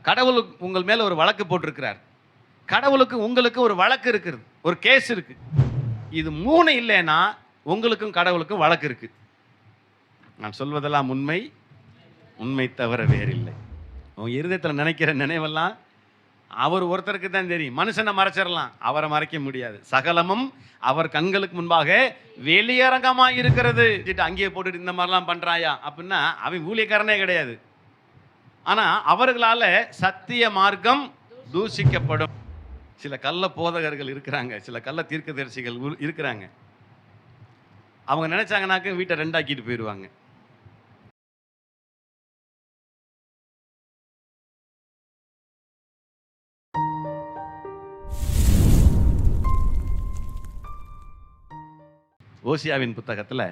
கடவுள் உங்கள் மேல ஒரு வழக்கு போட்டிருக்கிறார். கடவுளுக்கு உங்களுக்கு ஒரு வழக்கு இருக்குது, ஒரு கேஸ் இருக்கு. இது 3 இல்லைன்னா உங்களுக்கும் கடவுளுக்கும் வழக்கு இருக்கு. நான் சொல்வதெல்லாம் உண்மை, உண்மை தவிர வேறில்லை. உன் இருதயத்தில் நினைக்கிற நினைவெல்லாம் அவர் ஒருத்தருக்கு தான் தெரியும். மனுஷனை மறைச்சிடலாம், அவரை மறைக்க முடியாது. சகலமும் அவர் கண்களுக்கு முன்பாக வெளியரங்கமாக இருக்கிறது. அங்கேயே போட்டுட்டு இந்த மாதிரிலாம் பண்றாயா அப்படின்னா அவன் ஊழியக்காரனே கிடையாது. ஆனா அவர்களால சத்திய மார்க்கம் தூஷிக்கப்படும். சில கள்ள போதகர்கள் இருக்கிறாங்க, சில கள்ள தீர்க்கதரிசிகள் இருக்கிறாங்க. அவங்க நினைச்சாங்கன்னாக்க வீட்டை 2 ஆக்கிட்டு போயிடுவாங்க. ஓசியாவின் புத்தகத்தில்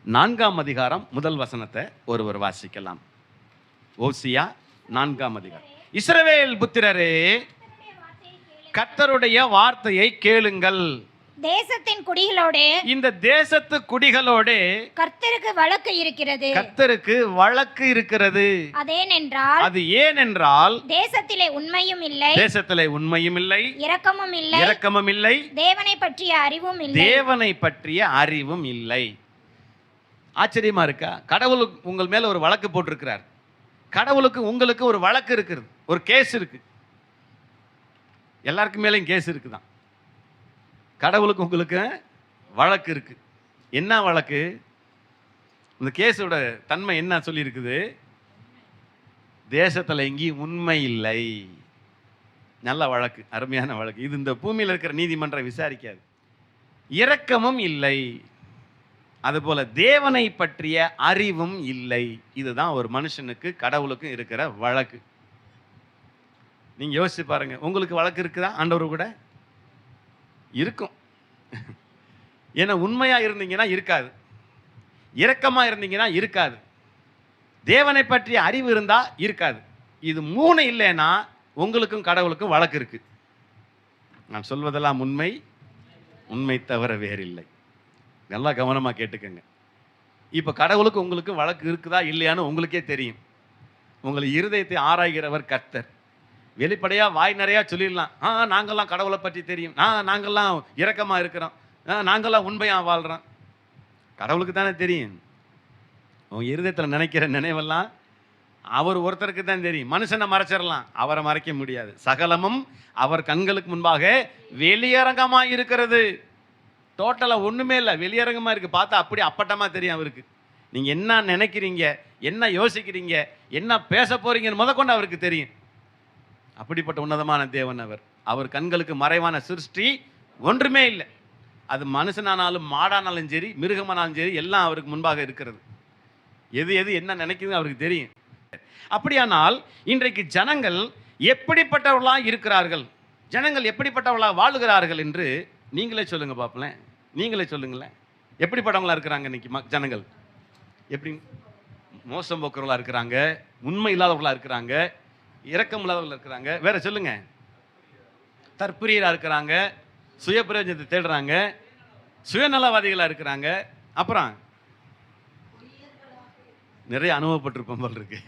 4ஆம் அதிகாரம் முதல் வசனத்தை ஒருவர் வாசிக்கலாம். ஓசியா 4ஆம் அதிகாரம். இஸ்ரவேல் புத்திரரே, கர்த்தருடைய வார்த்தையை கேளுங்கள். தேசத்தின் குடிகளோடு, இந்த தேசத்து குடிகளோடு கர்த்தருக்கு வழக்கு இருக்கிறது. கர்த்தருக்கு வழக்கு இருக்கிறது. அது ஏனென்றால் தேசத்திலே உண்மையும் இல்லை, தேசத்திலே உண்மையும் இல்லை, இரக்கமும் இல்லை, தேவனை பற்றிய அறிவும் இல்லை. ஆச்சரியமா இருக்கா? கடவுள் உங்கள் மேல ஒரு வழக்கு போட்டிருக்கிறார். கடவுளுக்கு உங்களுக்கு ஒரு வழக்கு இருக்குது, ஒரு கேஸ் இருக்கு. எல்லாருக்கும் மேலேயும் கேஸ் இருக்குதான். கடவுளுக்கு உங்களுக்கு வழக்கு இருக்கு. என்ன வழக்கு? இந்த கேஸோட தன்மை என்ன சொல்லி இருக்குது? தேசத்தில் எங்கேயும் உண்மை இல்லை. நல்ல வழக்கு, அருமையான வழக்கு. இது இந்த பூமியில் இருக்கிற நீதிமன்றம் விசாரிக்காது. இரக்கமும் இல்லை, அதுபோல தேவனை பற்றிய அறிவும் இல்லை. இதுதான் ஒரு மனுஷனுக்கு கடவுளுக்கும் இருக்கிற வழக்கு. நீங்க யோசிச்சு பாருங்க, உங்களுக்கு வழக்கு இருக்குதா? ஆண்டவர் கூட இருக்கும். ஏன்னா உண்மையா இருந்தீங்கன்னா இருக்காது, இரக்கமா இருந்தீங்கன்னா இருக்காது, தேவனை பற்றிய அறிவு இருந்தா இருக்காது. இது 3 இல்லைன்னா உங்களுக்கும் கடவுளுக்கும் வழக்கு இருக்கு. நான் சொல்வதெல்லாம் உண்மை, உண்மை தவிர வேறில்லை. நல்லா கவனமா கேட்டுக்கங்க. இப்ப கடவுளுக்கு உங்களுக்கு வழக்கு இருக்குதா இல்லையான்னு உங்களுக்கே தெரியும். உங்களை இருதயத்தை ஆராய்கிறவர் கர்த்தர். வெளிப்படையா வாய் நிறையா சொல்லிடலாம், நாங்கள்லாம் கடவுளை பற்றி தெரியும், நாங்கள்லாம் இரக்கமா இருக்கிறோம், நாங்கள்லாம் உண்மையா வாழ்றோம். கடவுளுக்கு தானே தெரியும். உன் இருதயத்தில் நினைக்கிற நினைவெல்லாம் அவர் ஒருத்தருக்கு தான் தெரியும். மனுஷனை மறைச்சிடலாம், அவரை மறைக்க முடியாது. சகலமும் அவர் கண்களுக்கு முன்பாக வெளியரங்கமாக இருக்கிறது. டோட்டலாக ஒன்றுமே இல்லை, வெளியரங்கமாக இருக்குது. பார்த்தா அப்படி அப்பட்டமாக தெரியும் அவருக்கு. நீங்கள் என்ன நினைக்கிறீங்க, என்ன யோசிக்கிறீங்க, என்ன பேச போகிறீங்கன்னு முதற்கொண்டு அவருக்கு தெரியும். அப்படிப்பட்ட உன்னதமான தேவன் அவர். அவர் கண்களுக்கு மறைவான சிருஷ்டி ஒன்றுமே இல்லை. அது மனுஷனானாலும் மாடானாலும் சரி, மிருகமானாலும் சரி, எல்லாம் அவருக்கு முன்பாக இருக்கிறது. எது என்ன நினைக்குதுன்னு அவருக்கு தெரியும். அப்படியானால் இன்றைக்கு ஜனங்கள் எப்படிப்பட்டவர்களாக இருக்கிறார்கள், ஜனங்கள் எப்படிப்பட்டவர்களாக வாழுகிறார்கள் என்று நீங்களே சொல்லுங்க பார்ப்பேன். நீங்களே சொல்லுங்களேன், எப்படிப்பட்டவங்களா இருக்கிறாங்க இன்னைக்கு ஜனங்கள்? எப்படி மோசம் போக்குறவங்களா இருக்கிறாங்க, உண்மை இல்லாதவர்களா இருக்கிறாங்க, இரக்கம் இல்லாதவர்களா இருக்கிறாங்க, வேற சொல்லுங்க, தற்பிரியரா இருக்கிறாங்க, சுய பிரயோஜனத்தை தேடுறாங்க, சுயநலவாதிகளா இருக்கிறாங்க, அப்புறம் நிறைய அனுபவப்பட்டிருப்போம் போல் இருக்கு,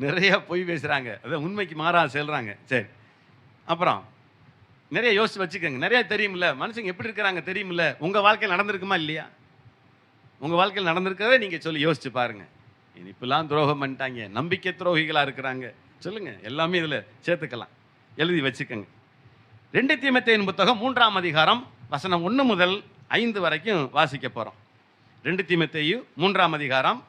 நிறைய பொய் பேசுறாங்க, அதான் உண்மைக்கு மாறா செல்றாங்க. சரி, அப்புறம் நிறைய யோசிச்சு வச்சுக்கோங்க. நிறைய தெரியுமில்ல மனுஷங்க எப்படி இருக்கிறாங்க தெரியுமில்ல. உங்க வாழ்க்கையில் நடந்திருக்குமா இல்லையா? உங்க வாழ்க்கையில் நடந்திருக்கிறத நீங்க சொல்லி யோசிச்சு பாருங்க. இப்பெல்லாம் துரோகம் பண்ணிட்டாங்க, நம்பிக்கை துரோகிகளா இருக்கிறாங்க, சொல்லுங்க, எல்லாமே இதுல சேர்த்துக்கலாம், எழுதி வச்சுக்கோங்க. 2 தீமோத்தேயுவின் புத்தகம் 3ஆம் அதிகாரம் வசனம் 1 முதல் 5 வரைக்கும் வாசிக்க போறோம். 2 தீமோத்தேயு 3ஆம் அதிகாரம்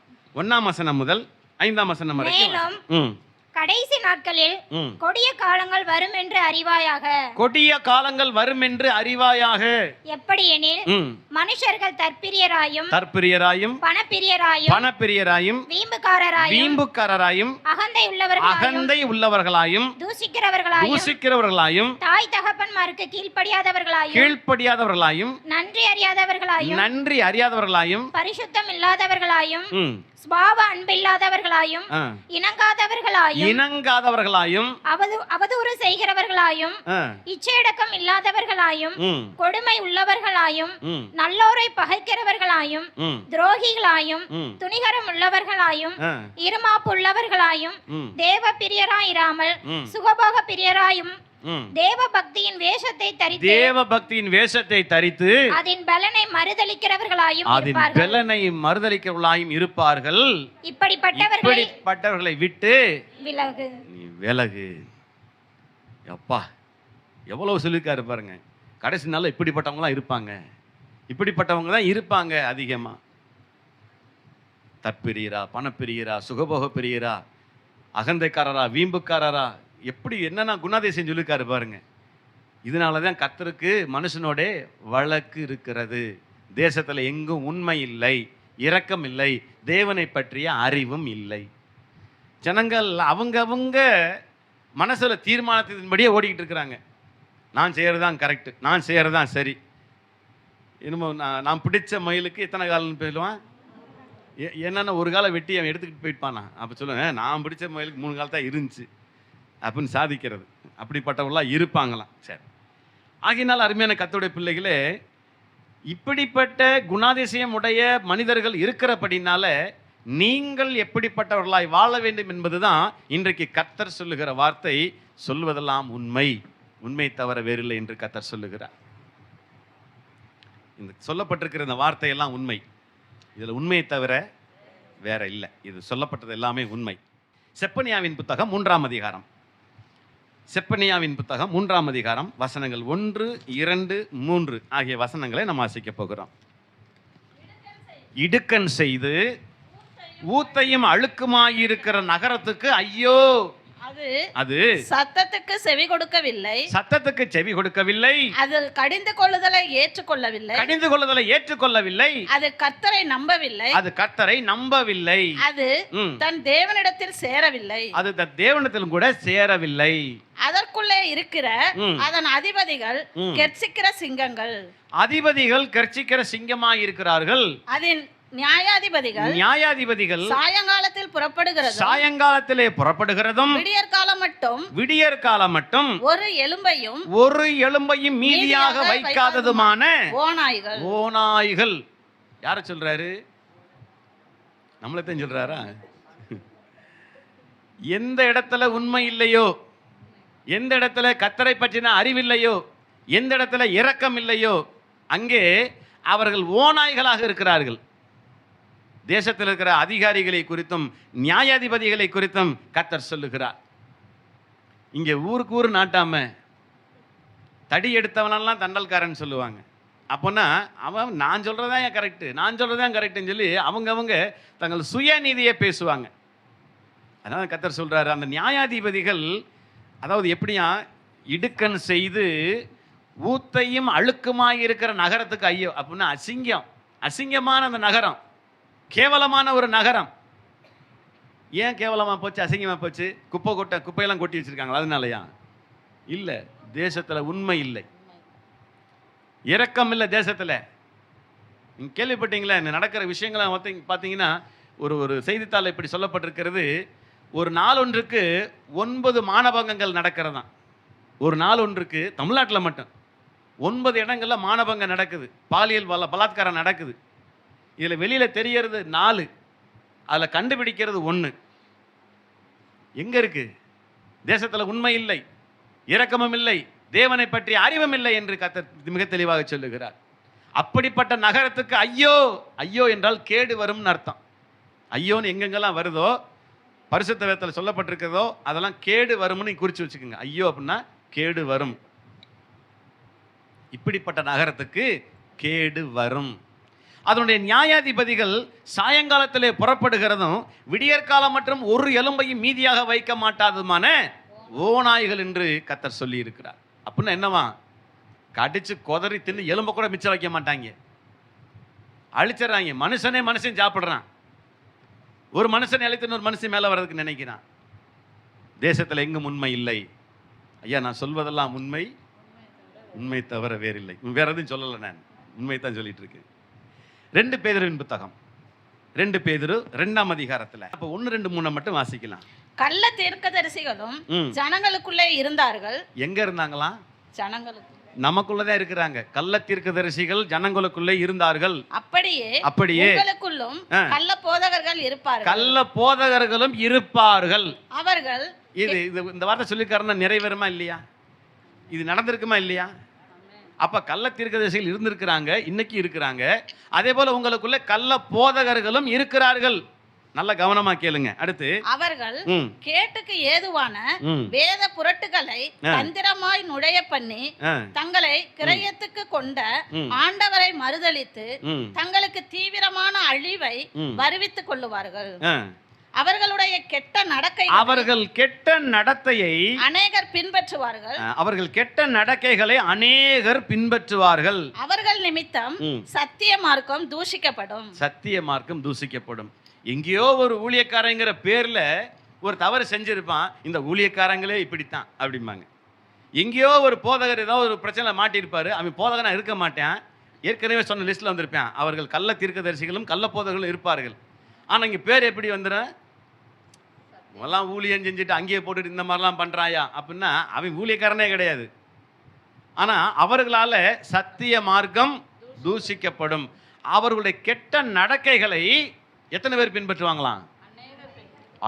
1ஆம் வசனம் முதல் 5ஆம் வசனம் வரைக்கும். கடைசி நாட்களில் கொடிய காலங்கள் வரும் என்று அறிவாயாக. கொடிய காலங்கள் வரும் என்று அறிவாயாக. எப்படியெனில் மனுஷர்கள் தற்பிரியராயும், பணப்பிரியராயும், வீம்புக்காரராயும், அகந்தை உள்ளவர்களாயும், தூசிக்கிறவர்களாயும், தாய் தகப்பன்மாருக்கு கீழ்ப்படியாதவர்களாயும், நன்றி அறியாதவர்களாயும், பரிசுத்தம் இல்லாதவர்களாயும், சுபாவ அன்பில்லாதவர்களாயும், இணங்காதவர்களாயும், அவதூறு செய்கிறவர்களாயும், இச்சையடக்கம் இல்லாதவர்களாயும், கொடுமை உள்ளவர்களாயும், நல்லோரை பகைக்கிறவர்களாயும், துரோகிகளாயும், துணிகரம் உள்ளவர்களாயும், இருமாப்பு உள்ளவர்களாயும், தேவ பிரியராயிராமல் சுக சுகபோக பிரியராயும் ம். தேவ பக்தியின் வேஷத்தை தரித்து தேவ பக்தியின் வேஷத்தை தரித்து அதன் பலனை மறுதலிக்கிறவர்களாயும் அதன் இருப்பார்கள். பலனை மறுதலிக்கிறவர்களாயும் இருப்பார்கள். இப்படிப்பட்டவர்களை விட்டு விலகு. நீ விலகு. அப்பா எவ்வளவு சொல்லியிருக்காரு பாருங்க. கடைசி நாள்ல இப்படிப்பட்டவங்களாம் இருப்பாங்க. இப்படிப்பட்டவங்க தான் இருப்பாங்க அதிகமா. தற்பிரியரா, பணப்பிரியரா, சுகபோக பிரியரா, அகந்தைக்காரரா, வீம்புக்காரரா, எப்படி என்னென்ன குணாதிசயம் சொல்லியிருக்காரு பாருங்க. இதனால தான் கர்த்தருக்கு மனுஷனோட வழக்கு இருக்கிறது. தேசத்தில் எங்கும் உண்மை இல்லை, இரக்கம் இல்லை, தேவனை பற்றிய அறிவும் இல்லை. ஜனங்கள் அவங்கவங்க மனசுல தீர்மானத்தின்படியே ஓடிக்கிட்டு இருக்கிறாங்க. நான் செய்கிறது தான் கரெக்டு, நான் செய்கிறது தான் சரி. இன்னும் நான் பிடிச்ச மயிலுக்கு எத்தனை காலம்னு போயிடுவான். என்னென்ன ஒரு காலை வெட்டி அவன் எடுத்துக்கிட்டு போயிட்டானா. அப்போ சொல்லுவேன், நான் பிடிச்ச மயிலுக்கு 3 கால் தான் இருந்துச்சு அப்படின்னு சாதிக்கிறது. அப்படிப்பட்டவங்களாம் இருப்பாங்களாம். சரி, ஆகினால் அருமையான கர்த்தருடைய பிள்ளைகளே, இப்படிப்பட்ட குணாதிசயம் உடைய மனிதர்கள் இருக்கிறபடினால நீங்கள் எப்படிப்பட்டவர்களாய் வாழ வேண்டும் என்பதுதான் இன்றைக்கு கர்த்தர் சொல்லுகிற வார்த்தை. சொல்வதெல்லாம் உண்மை, உண்மை தவிர வேறில்லை என்று கர்த்தர் சொல்லுகிறார். இந்த சொல்லப்பட்டிருக்கிற இந்த வார்த்தையெல்லாம் உண்மை. இதில் உண்மையை தவிர வேற இல்லை. இது சொல்லப்பட்டது எல்லாமே உண்மை. செப்பனியாவின் புத்தகம் 3ஆம் அதிகாரம். செப்பனியாவின் புத்தகம் 3ஆம் அதிகாரம் வசனங்கள் 1, 2, 3 ஆகிய வசனங்களை நாம் வாசிக்க போகிறோம். இடுக்கண் செய்து ஊத்தையும் அழுக்குமாயிருக்கிற நகரத்துக்கு ஐயோ, அது சத்தத்துக்கு செவி கொடுக்கவில்லை, சத்தத்துக்கு செவி கொடுக்கவில்லை, அது கடிந்து கொள்ளுதலை ஏற்றுக்கொள்ளவில்லை, கடிந்து கொள்ளுதலை ஏற்றுக்கொள்ளவில்லை, அது கர்த்தரை நம்பவில்லை, அது கர்த்தரை நம்பவில்லை, அது தன் தேவனிடத்தில் சேரவில்லை, அது தன் தேவனிடத்திலும் கூட சேரவில்லை. அதற்குள்ளே இருக்கிற அதன் அதிபதிகள் கெர்ச்சிக்கிற சிங்கங்கள், அதிபதிகள் கர்ச்சிக்கிற சிங்கமாய் இருக்கிறார்கள். அதன் நியாயாதிபதிகள் சாயங்காலத்தில் புறப்படுகிறதும், சாயங்காலத்திலே புறப்படுகிறதும், விடியற் காலம் மட்டும் ஒரு எலும்பையும் மீதியாக வைக்காததுமான ஓநாய்கள். ஓநாய்கள். யார சொல்றாரு? நம்மளத்தான் சொல்றாரா? எந்த இடத்துல உண்மை இல்லையோ, எந்த இடத்துல கர்த்தரை பற்றின அறிவில்லையோ, எந்த இடத்துல இரக்கம் இல்லையோ, அங்கே அவர்கள் ஓநாய்களாக இருக்கிறார்கள். தேசத்தில் இருக்கிற அதிகாரிகளை குறித்தும் நியாயாதிபதிகளை குறித்தும் கர்த்தர் சொல்லுகிறார். இங்கே ஊருக்கு ஊர் நாட்டாம தடி எடுத்தவனெல்லாம் தண்டல்காரன் சொல்லுவாங்க. அப்போனா அவன் நான் சொல்கிறதான் ஏன் கரெக்டு, நான் சொல்கிறதான் கரெக்டுன்னு சொல்லி அவங்க தங்கள் சுயநீதியை பேசுவாங்க. அதனால் கர்த்தர் சொல்கிறாரு, அந்த நியாயாதிபதிகள் அதாவது எப்படியா இடுக்கண் செய்து ஊத்தையும் அழுக்குமாய் இருக்கிற நகரத்துக்கு ஐயோ. அப்படின்னா அசிங்கமான அந்த நகரம், கேவலமான ஒரு நகரம். ஏன் கேவலமாக போச்சு, அசிங்கமாக போச்சு? குப்பையெல்லாம் கொட்டி வச்சிருக்காங்களா அதனாலயா? இல்லை, தேசத்தில் உண்மை இல்லை, இரக்கம் இல்லை தேசத்தில். நீங்கள் கேள்விப்பட்டீங்களா? இந்த நடக்கிற விஷயங்களை பார்த்தீங்கன்னா ஒரு செய்தித்தாள் இப்படி சொல்லப்பட்டிருக்கிறது. ஒரு நாள் ஒன்றுக்கு 9 மானபங்கங்கள் நடக்கிறதான். ஒரு நாள் ஒன்றுக்கு தமிழ்நாட்டில் மட்டும் 9 இடங்களில் மானபங்கம் நடக்குது, பாலியல் பலாத்காரம் நடக்குது. இதில் வெளியில் தெரியறது 4, அதில் கண்டுபிடிக்கிறது 1. எங்கே இருக்கு? தேசத்தில் உண்மை இல்லை, இரக்கமும் இல்லை, தேவனை பற்றி அறிவும் இல்லை என்று கர்த்தர் மிக தெளிவாக சொல்லுகிறார். அப்படிப்பட்ட நகரத்துக்கு ஐயோ. ஐயோ என்றால் கேடு வரும்னு அர்த்தம். ஐயோன்னு எங்கெங்கெல்லாம் வருதோ, பரிசுத்த வேதத்தில் சொல்லப்பட்டிருக்கிறதோ அதெல்லாம் கேடு வரும்னு குறித்து வச்சுக்கோங்க. ஐயோ அப்படின்னா கேடு வரும். இப்படிப்பட்ட நகரத்துக்கு கேடு வரும். அதனுடைய நியாயாதிபதிகள் சாயங்காலத்திலே புறப்படுகிறதும் விடியற்காலம் மற்றும் ஒரு எலும்பையும் மீதியாக வைக்க மாட்டாதுமான ஓநாய்கள் என்று கர்த்தர் சொல்லி இருக்கிறார். அப்படின்னா என்னவா? கடிச்சு கொதறி தின்னு எலும்பை கூட மிச்சம் வைக்க மாட்டாங்க, அழிச்சிடறாங்க. மனுஷன் சாப்பிட்றான். ஒரு மனுஷன் அழைத்து ஒரு மனுஷன் மேலே வர்றதுக்கு நினைக்கிறான். தேசத்தில் எங்கும் உண்மை இல்லை. ஐயா, நான் சொல்வதெல்லாம் உண்மை, உண்மை தவிர வேறில்லை. வேற எதுவும் சொல்லலை, நான் உண்மை தான் சொல்லிட்டு இருக்கேன். 2 பேதுருவின் புத்தகம் 2 பேதுரு 2ஆம் அதிகாரத்தில் அப்போ 1, 2, 3 மட்டும் வாசிக்கலாம். கள்ள தீர்க்கதரிசிகளும் ஜனங்களுக்குள்ளே இருந்தார்கள். எங்க இருந்தாங்களா? ஜனங்களுக்கு, நமக்குள்ளதான் இருக்கிறாங்க. கள்ள தீர்க்கதரிசிகள் ஜனங்களுக்குள்ளே இருந்தார்கள். அப்படியே உங்களுக்குள்ளும் கள்ள போதகர்களும் இருப்பார்கள். அவர்கள் இது இந்த வார்த்தை சொல்லியிருக்காருன்னா நிறைவேறுமா இல்லையா? இது நடந்திருக்குமா இல்லையா? அப்ப கள்ள தீர்க்கதரிசிகள் இருந்திருக்கிறாங்க, இன்னைக்கு இருக்கிறாங்க. அதே போல உங்களுக்குள்ள கள்ள போதகர்களும் இருக்கிறார்கள். நல்ல கவனமா கேளுங்க. அடுத்து அவர்கள் கேட்டுக்கு ஏதுவான வேத புரட்டுகளை தந்திரமாய் நுழைய பண்ணி தங்களை கிரயத்துக்கு கொண்ட ஆண்டவரை மறுதலித்து தங்களுக்கு தீவிரமான அழிவை வருவித்துக் கொள்ளுவார்கள். அவர்களுடைய கெட்ட நடத்தையை அநேகர் பின்பற்றுவார்கள். அவர்கள் கெட்ட நடக்கைகளை அநேகர் பின்பற்றுவார்கள். அவர்கள் நிமித்தம் சத்திய மார்க்கம் தூஷிக்கப்படும். எங்கேயோ ஒரு ஊழியக்காரங்கிற பேர்ல ஒரு தவறு செஞ்சிருப்பான், இந்த ஊழியக்காரங்களே இப்படித்தான் அப்படிம்பாங்க. எங்கேயோ ஒரு போதகர் ஏதோ ஒரு பிரச்சனை மாட்டியிருப்பாரு, அவன் போதகனா இருக்க மாட்டான், ஏற்கனவே சொன்ன லிஸ்ட்ல வந்திருப்பான். அவர்கள் கள்ள தீர்க்கதரிசிகளும் கள்ள போதகர்களும் இருப்பார்கள். ஆனா இங்க பேர் எப்படி வந்துடும்? எல்லாம் ஊழியம் செஞ்சுட்டு அங்கேயே போட்டுட்டு இந்த மாதிரிலாம் பண்றாயா அப்படின்னா அவன் ஊழியக்காரனே கிடையாது. ஆனா அவர்களால சத்திய மார்க்கம் தூஷிக்கப்படும். அவர்களுடைய கெட்ட நடக்கைகளை எத்தனை பேர் பின்பற்றுவாங்களாம்?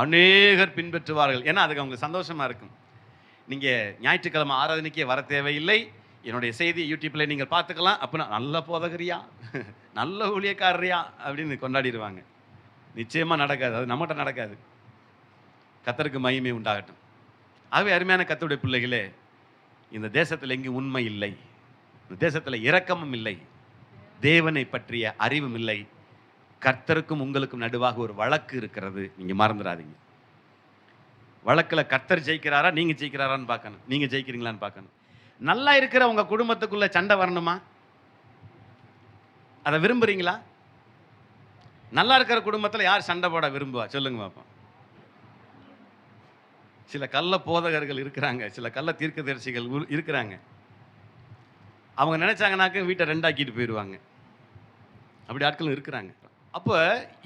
அநேகர் பின்பற்றுவார்கள். ஏன்னா அதுக்கு அவங்களுக்கு சந்தோஷமா இருக்கும். நீங்க ஞாயிற்றுக்கிழமை ஆராதனைக்கே வர தேவையில்லை, என்னுடைய செய்தி யூடியூப்ல நீங்கள் பார்த்துக்கலாம். அப்படின்னா நல்ல போதகரியா, நல்ல ஊழியக்காரரியா அப்படின்னு கொண்டாடிடுவாங்க. நிச்சயமா நடக்காது, அது நம்மகிட்ட நடக்காது. கர்த்தருக்கு மகிமை உண்டாகட்டும். ஆகவே அருமையான கர்த்தருடைய பிள்ளைகளே, இந்த தேசத்தில் எங்கும் உண்மை இல்லை, இந்த தேசத்தில் இரக்கமும் இல்லை, தேவனை பற்றிய அறிவும் இல்லை. கர்த்தருக்கும் உங்களுக்கும் நடுவாக ஒரு வழக்கு இருக்கிறது, நீங்க மறந்துடாதீங்க. வழக்கில் கர்த்தர் ஜெயிக்கிறாரா நீங்க ஜெயிக்கிறாரான்னு பார்க்கணும், நீங்க ஜெயிக்கிறீங்களான்னு பார்க்கணும். நல்லா இருக்கிற உங்க குடும்பத்துக்குள்ள சண்டை வரணுமா? அதை விரும்புறீங்களா? நல்லா இருக்கிற குடும்பத்தில் யார் சண்டை போட விரும்புவா சொல்லுங்க பார்ப்போம். சில கள்ள போதகர்கள் இருக்கிறாங்க, சில கள்ள தீர்க்கதரிசிகள் இருக்கிறாங்க. அவங்க நினைச்சாங்கனாக்க வீட்டை ரெண்டாக்கிட்டு போயிடுவாங்க. அப்படி ஆட்களும் இருக்கிறாங்க. அப்போ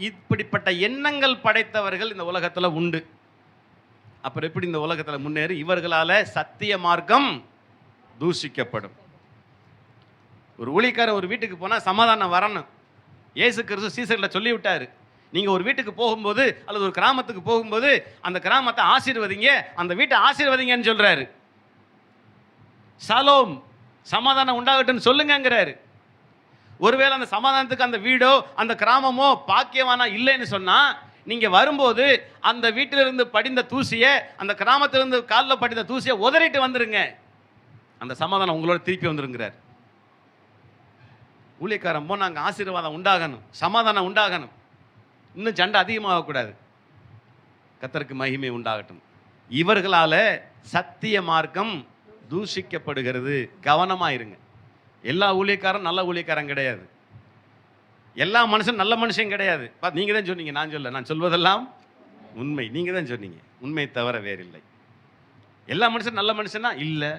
இப்படிப்பட்ட எண்ணங்கள் படைத்தவர்கள் இந்த உலகத்தில் உண்டு. அப்புறம் எப்படி இந்த உலகத்தில் முன்னேறி? இவர்களால சத்திய மார்க்கம் தூஷிக்கப்படும். ஒரு ஊழியக்காரர் ஒரு வீட்டுக்கு போனால் சமாதானம் வரணும். இயேசு கிறிஸ்து சீசர்களை சொல்லி விட்டாரு, நீங்க ஒரு வீட்டுக்கு போகும்போது அல்லது ஒரு கிராமத்துக்கு போகும்போது அந்த கிராமத்தை ஆசீர்வதிங்க, அந்த வீட்டை ஆசீர்வதிங்கன்னு சொல்றாரு. ஷாலோம், சமாதானம் உண்டாகட்டும் சொல்லுங்கிறாரு. ஒருவேளை அந்த சமாதானத்துக்கு அந்த வீடோ அந்த கிராமமோ பாக்கியவானா இல்லைன்னு சொன்னா, நீங்க வரும்போது அந்த வீட்டிலிருந்து படிந்த தூசியை, அந்த கிராமத்திலிருந்து காலில் படிந்த தூசியை உதறிட்டு வந்துருங்க, அந்த சமாதானம் உங்களோட திருப்பி வந்துருங்கிறார். ஊழியக்காரன் போனாங்க, ஆசீர்வாதம் உண்டாகணும், சமாதானம் உண்டாகணும், இன்னும் சண்டை அதிகமாகக்கூடாது. கர்த்தருக்கு மகிமை உண்டாகட்டும். இவர்களால சத்திய மார்க்கம் தூஷிக்கப்படுகிறது. கவனமாயிருங்க. எல்லா ஊழியக்காரன் நல்ல ஊழியக்காரன் கிடையாது, எல்லா மனுஷன் நல்ல மனுஷன் கிடையாது. நீங்க தான் சொன்னீங்க, நான் சொல்ல, நான் சொல்வதெல்லாம் உண்மை. நீங்க தான் சொன்னீங்க, உண்மை தவிர வேறில்லை. எல்லா மனுஷன் நல்ல மனுஷனா இல்லை,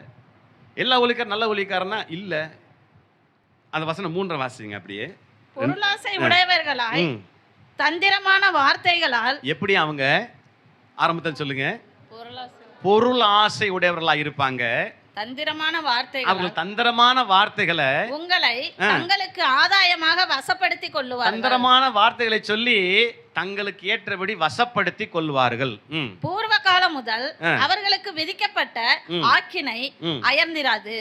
எல்லா ஊழியக்காரன் நல்ல ஊழியக்காரனா இல்லை. அந்த வசனம் 3 வாசிங்க அப்படியே. பொருளாசை உடையவர்களாய் தந்திரமான வார்த்தைகளால். எப்படி அவங்க ஆரம்பத்தில் சொல்லுங்க? பொருள் ஆசை உடையவர்களாக இருப்பாங்க. தந்திரமான வார்த்தைகள், அவர்கள் தந்திரமான வார்த்தைகளை உங்களை தங்களுக்கு ஆதாயமாக வசப்படுத்தி கொள்ளுவார்கள். தந்திரமான வார்த்தைகளை சொல்லி தங்களுக்கு ஏற்றபடி வசப்படுத்தி கொள்வார்கள். பூர்வ காலம் முதல் அவர்களுக்கு விதிக்கப்பட்ட ஆக்கினை அயர்ந்திராது.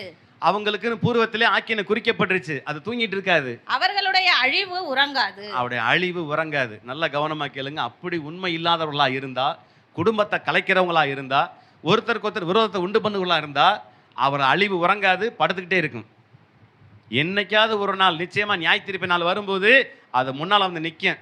அவங்களுக்கு பூர்வத்திலே ஆக்கினை குறிக்கப்பட்டுருச்சு, அது தூங்கிட்டு இருக்காது. அவர்களுடைய அழிவு உறங்காது. அவருடைய அழிவு உறங்காது. நல்ல கவனமா கேளுங்க. அப்படி உண்மை இல்லாதவர்களா இருந்தா, குடும்பத்தை கலைக்கிறவங்களா இருந்தா, ஒருத்தருக்கு ஒருத்தர் விரோதத்தை உண்டு பண்ணுவங்களா இருந்தா, அவர் அழிவு உறங்காது, படுத்துக்கிட்டே இருக்கும். என்னைக்காவது ஒரு நாள் நிச்சயமா நியாய தீர்ப்பு நாள் வரும்போது அது முன்னால் வந்து நிற்கும்.